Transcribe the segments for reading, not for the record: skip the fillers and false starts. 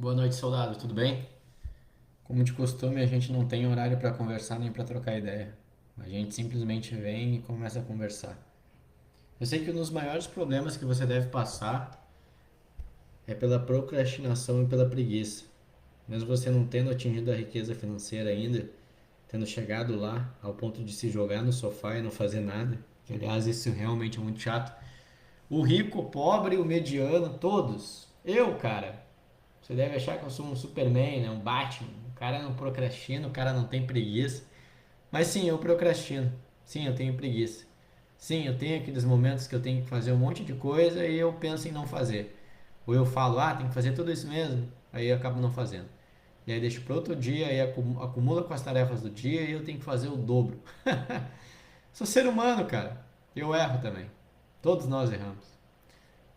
Boa noite, soldado. Tudo bem? Como de costume, a gente não tem horário para conversar nem para trocar ideia. A gente simplesmente vem e começa a conversar. Eu sei que um dos maiores problemas que você deve passar é pela procrastinação e pela preguiça. Mesmo você não tendo atingido a riqueza financeira ainda, tendo chegado lá ao ponto de se jogar no sofá e não fazer nada, que aliás isso realmente é muito chato. O rico, o pobre, o mediano, todos. Eu, cara, você deve achar que eu sou um Superman, né? Um Batman. O cara não procrastina, o cara não tem preguiça. Mas sim, eu procrastino. Sim, eu tenho preguiça. Sim, eu tenho aqueles momentos que eu tenho que fazer um monte de coisa e eu penso em não fazer. Ou eu falo, tem que fazer tudo isso mesmo. Aí eu acabo não fazendo. E aí deixo para outro dia e acumula com as tarefas do dia e eu tenho que fazer o dobro. Sou ser humano, cara. Eu erro também. Todos nós erramos.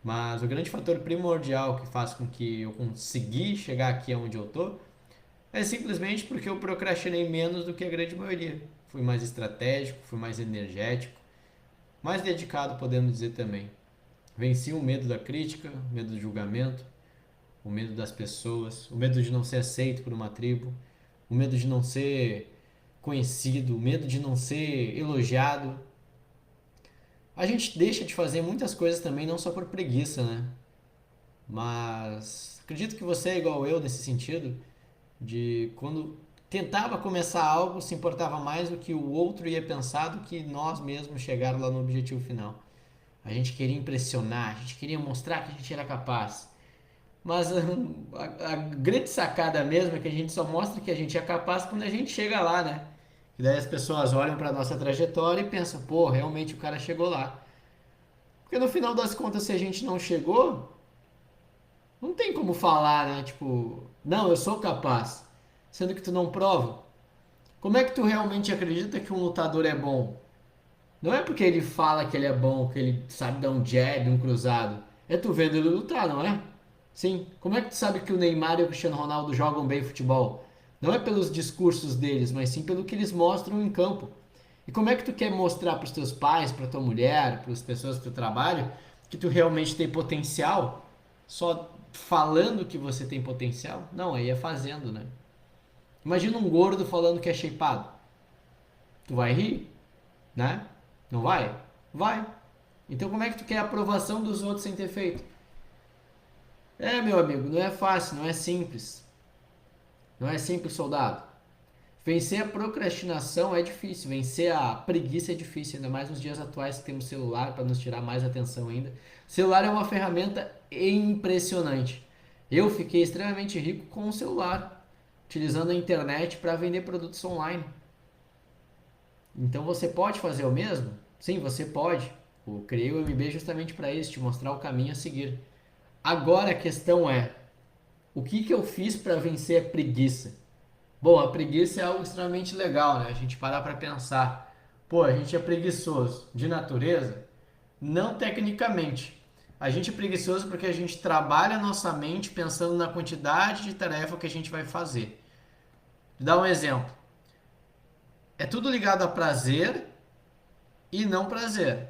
Mas o grande fator primordial que faz com que eu consegui chegar aqui onde eu tô é simplesmente porque eu procrastinei menos do que a grande maioria. Fui mais estratégico, fui mais energético, mais dedicado, podemos dizer também. Venci o medo da crítica, o medo do julgamento, o medo das pessoas, o medo de não ser aceito por uma tribo, o medo de não ser conhecido, o medo de não ser elogiado. A gente deixa de fazer muitas coisas também, não só por preguiça, né? Mas acredito que você é igual eu nesse sentido, de quando tentava começar algo, se importava mais do que o outro ia pensar do que nós mesmos chegar lá no objetivo final. A gente queria impressionar, a gente queria mostrar que a gente era capaz. Mas a grande sacada mesmo é que a gente só mostra que a gente é capaz quando a gente chega lá, né? E daí as pessoas olham para nossa trajetória e pensam, pô, realmente o cara chegou lá. Porque no final das contas, se a gente não chegou, não tem como falar, né? Tipo, não, eu sou capaz, sendo que tu não prova. Como é que tu realmente acredita que um lutador é bom? Não é porque ele fala que ele é bom, que ele sabe dar um jab, um cruzado. É tu vendo ele lutar, não é? Sim. Como é que tu sabe que o Neymar e o Cristiano Ronaldo jogam bem futebol? Não é pelos discursos deles, mas sim pelo que eles mostram em campo. E como é que tu quer mostrar para os teus pais, para tua mulher, para as pessoas que tu trabalha, que tu realmente tem potencial? Só falando que você tem potencial? Não, aí é fazendo, né? Imagina um gordo falando que é shapeado. Tu vai rir, né? Não vai? Vai. Então como é que tu quer a aprovação dos outros sem ter feito? É, meu amigo, não é fácil, não é simples. Não é simples, soldado. Vencer a procrastinação é difícil, vencer a preguiça é difícil, ainda mais nos dias atuais que temos celular para nos tirar mais atenção ainda. Celular é uma ferramenta impressionante. Eu fiquei extremamente rico com o celular, utilizando a internet para vender produtos online. Então você pode fazer o mesmo? Sim, você pode. Eu criei o MB justamente para isso, te mostrar o caminho a seguir. Agora a questão é, o que que eu fiz para vencer a preguiça? Bom, a preguiça é algo extremamente legal, né? A gente parar para pensar. Pô, a gente é preguiçoso de natureza? Não tecnicamente. A gente é preguiçoso porque a gente trabalha a nossa mente pensando na quantidade de tarefa que a gente vai fazer. Vou dar um exemplo. É tudo ligado a prazer e não prazer.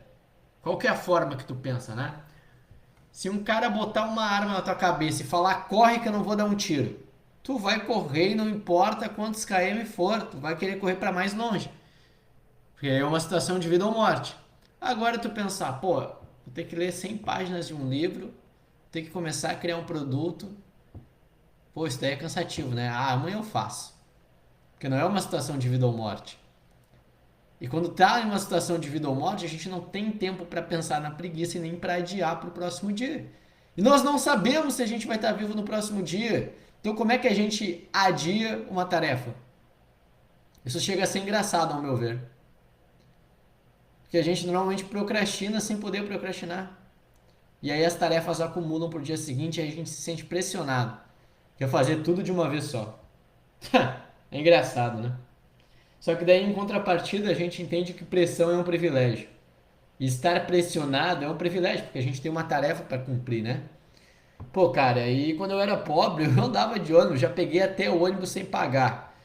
Qual que é a forma que tu pensa, né? Se um cara botar uma arma na tua cabeça e falar, corre que eu não vou dar um tiro, tu vai correr e não importa quantos km for, tu vai querer correr para mais longe. Porque aí é uma situação de vida ou morte. Agora tu pensar, pô, vou ter que ler 100 páginas de um livro, ter que começar a criar um produto, pô, isso daí é cansativo, né? Amanhã eu faço. Porque não é uma situação de vida ou morte. E quando tá em uma situação de vida ou morte, a gente não tem tempo para pensar na preguiça e nem para adiar para o próximo dia. E nós não sabemos se a gente vai estar vivo no próximo dia. Então, como é que a gente adia uma tarefa? Isso chega a ser engraçado, ao meu ver. Porque a gente normalmente procrastina sem poder procrastinar. E aí as tarefas acumulam para o dia seguinte e aí a gente se sente pressionado. Quer fazer tudo de uma vez só. É engraçado, né? Só que daí, em contrapartida, a gente entende que pressão é um privilégio. E estar pressionado é um privilégio, porque a gente tem uma tarefa para cumprir, né? Pô, cara, aí quando eu era pobre, eu andava de ônibus, já peguei até o ônibus sem pagar.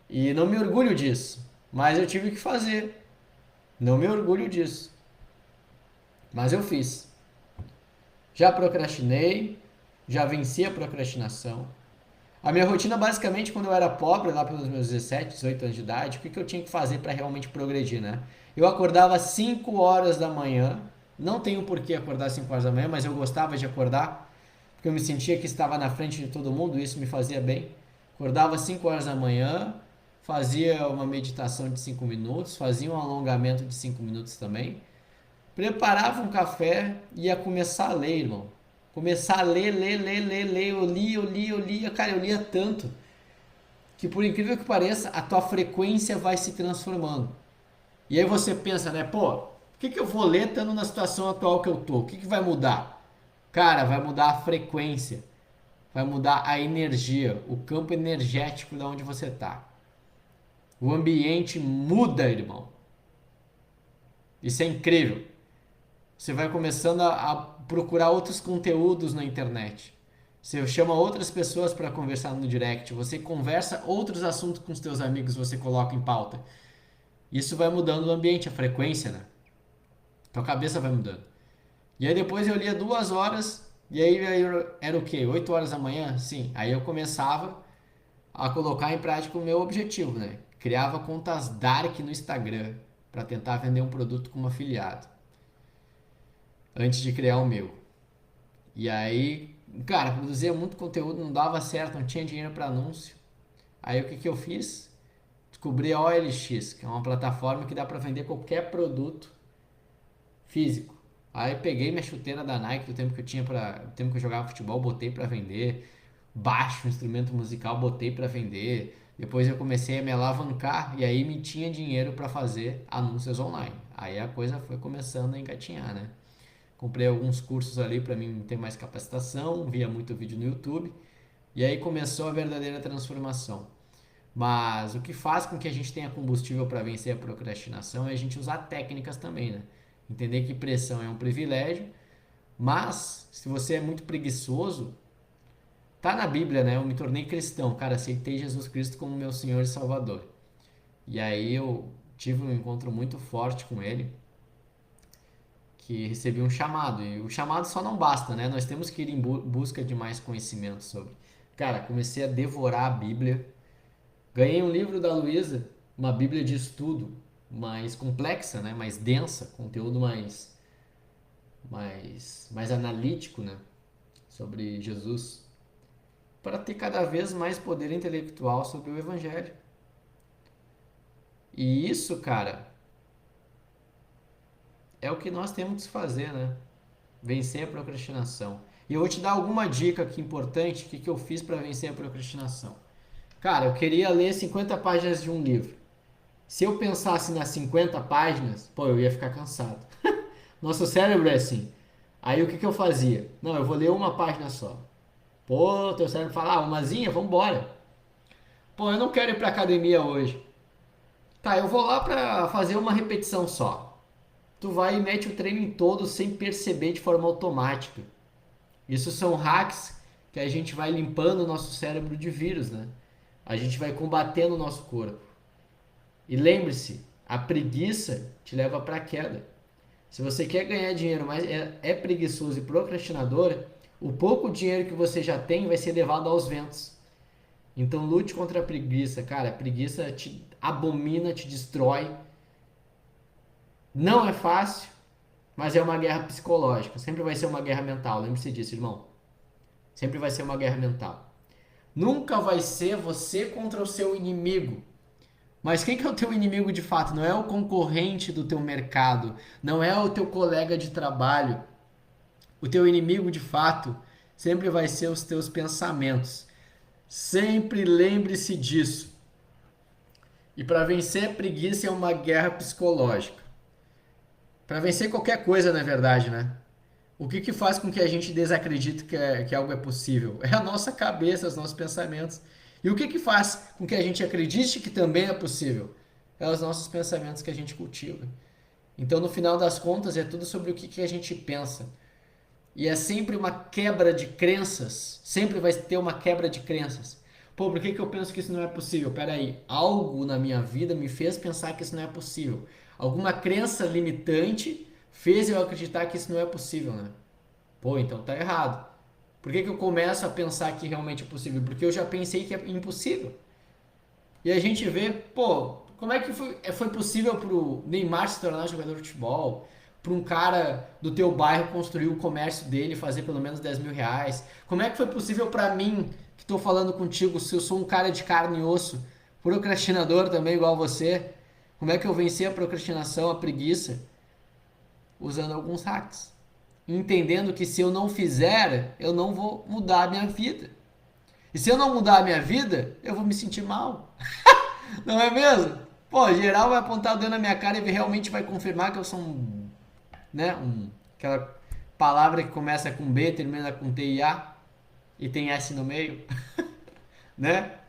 E não me orgulho disso, mas eu tive que fazer. Não me orgulho disso, mas eu fiz. Já procrastinei, já venci a procrastinação. A minha rotina, basicamente, quando eu era pobre, lá pelos meus 17, 18 anos de idade, o que eu tinha que fazer para realmente progredir, né? Eu acordava às 5 horas da manhã, não tenho por que acordar às 5 horas da manhã, mas eu gostava de acordar, porque eu me sentia que estava na frente de todo mundo, isso me fazia bem. Acordava às 5 horas da manhã, fazia uma meditação de 5 minutos, fazia um alongamento de 5 minutos também, preparava um café e ia começar a ler, irmão. Começar a ler, ler, ler, ler, ler. Eu lia. Cara, eu lia tanto que, por incrível que pareça, a tua frequência vai se transformando. E aí você pensa, né? Pô, por que eu vou ler estando na situação atual que eu tô? O que vai mudar? Cara, vai mudar a frequência. Vai mudar a energia, o campo energético da onde você tá. O ambiente muda, irmão. Isso é incrível. Você vai começando a procurar outros conteúdos na internet. Você chama outras pessoas para conversar no direct. Você conversa outros assuntos com os teus amigos, você coloca em pauta. Isso vai mudando o ambiente, a frequência, né? Tua cabeça vai mudando. E aí depois eu lia 2 horas, e aí era o quê? 8 horas da manhã? Sim. Aí eu começava a colocar em prática o meu objetivo, né? Criava contas dark no Instagram para tentar vender um produto como afiliado, antes de criar o meu. E aí, cara, produzia muito conteúdo, não dava certo, não tinha dinheiro para anúncio. Aí o que que eu fiz? Descobri a OLX, que é uma plataforma que dá para vender qualquer produto físico. Aí peguei minha chuteira da Nike do tempo que eu tinha do tempo que eu jogava futebol, botei para vender. Baixo instrumento musical, botei para vender. Depois eu comecei a me alavancar e aí me tinha dinheiro para fazer anúncios online. Aí a coisa foi começando a engatinhar, né? Comprei alguns cursos ali para mim ter mais capacitação, via muito vídeo no YouTube, e aí começou a verdadeira transformação. Mas o que faz com que a gente tenha combustível para vencer a procrastinação é a gente usar técnicas também, né? Entender que pressão é um privilégio, mas se você é muito preguiçoso, tá na Bíblia, né? Eu me tornei cristão, cara, aceitei Jesus Cristo como meu Senhor e Salvador. E aí eu tive um encontro muito forte com ele, que recebi um chamado. E o chamado só não basta, né? Nós temos que ir em busca de mais conhecimento sobre. Cara, comecei a devorar a Bíblia. Ganhei um livro da Luísa, uma Bíblia de estudo, mais complexa, né? Mais densa, conteúdo mais analítico, né? Sobre Jesus, para ter cada vez mais poder intelectual sobre o Evangelho. E isso, cara, é o que nós temos que fazer, né? Vencer a procrastinação. E eu vou te dar alguma dica aqui importante, o que eu fiz para vencer a procrastinação. Cara, eu queria ler 50 páginas de um livro. Se eu pensasse nas 50 páginas, pô, eu ia ficar cansado. Nosso cérebro é assim. Aí o que eu fazia? Não, eu vou ler uma página só. Pô, teu cérebro fala, ah, umazinha, vambora. Pô, eu não quero ir pra academia hoje. Tá, eu vou lá pra fazer uma repetição só. Tu vai e mete o treino em todo sem perceber de forma automática. Isso são hacks que a gente vai limpando o nosso cérebro de vírus, né? A gente vai combatendo o nosso corpo. E lembre-se, a preguiça te leva para a queda. Se você quer ganhar dinheiro, mas é preguiçoso e procrastinador, o pouco dinheiro que você já tem vai ser levado aos ventos. Então lute contra a preguiça, cara. A preguiça te abomina, te destrói. Não é fácil, mas é uma guerra psicológica. Sempre vai ser uma guerra mental. Lembre-se disso, irmão. Sempre vai ser uma guerra mental. Nunca vai ser você contra o seu inimigo. Mas quem que é o teu inimigo de fato? Não é o concorrente do teu mercado, não é o teu colega de trabalho. O teu inimigo de fato sempre vai ser os teus pensamentos. Sempre lembre-se disso. E para vencer a preguiça é uma guerra psicológica. Para vencer qualquer coisa, na verdade, né? O que faz com que a gente desacredite que algo é possível? É a nossa cabeça, os nossos pensamentos. E o que faz com que a gente acredite que também é possível? É os nossos pensamentos que a gente cultiva. Então, no final das contas, é tudo sobre o que a gente pensa. E é sempre uma quebra de crenças. Sempre vai ter uma quebra de crenças. Pô, por que eu penso que isso não é possível? Peraí, algo na minha vida me fez pensar que isso não é possível. Alguma crença limitante fez eu acreditar que isso não é possível, né? Pô, então tá errado. Por que que eu começo a pensar que realmente é possível? Porque eu já pensei que é impossível. E a gente vê, pô, como é que foi possível pro Neymar se tornar jogador de futebol? Para um cara do teu bairro construir o comércio dele e fazer pelo menos 10 mil reais? Como é que foi possível para mim, que estou falando contigo, se eu sou um cara de carne e osso, procrastinador também igual você, como é que eu venci a procrastinação, a preguiça? Usando alguns hacks. Entendendo que se eu não fizer, eu não vou mudar a minha vida. E se eu não mudar a minha vida, eu vou me sentir mal. Não é mesmo? Pô, geral vai apontar o dedo na minha cara e realmente vai confirmar que eu sou um, né, aquela palavra que começa com B, termina com T e A e tem S no meio, né?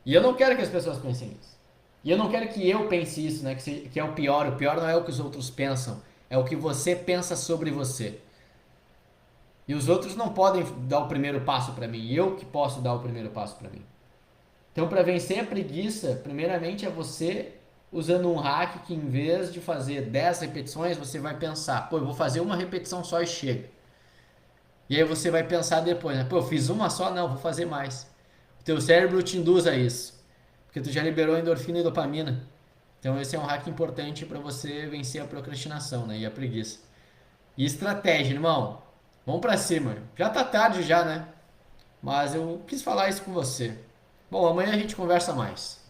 E eu não quero que as pessoas pensem isso. E eu não quero que eu pense isso, né? Que é o pior. O pior não é o que os outros pensam, é o que você pensa sobre você. E os outros não podem dar o primeiro passo para mim, eu que posso dar o primeiro passo para mim. Então, para vencer a preguiça, primeiramente é você usando um hack que em vez de fazer 10 repetições, você vai pensar, pô, eu vou fazer uma repetição só e chega. E aí você vai pensar depois, né? Pô, eu fiz uma só? Não, vou fazer mais. O teu cérebro te induz a isso, porque tu já liberou endorfina e dopamina. Então esse é um hack importante para você vencer a procrastinação, né? E a preguiça. E estratégia, irmão. Vamos para cima. Já tá tarde já, né? Mas eu quis falar isso com você. Bom, amanhã a gente conversa mais.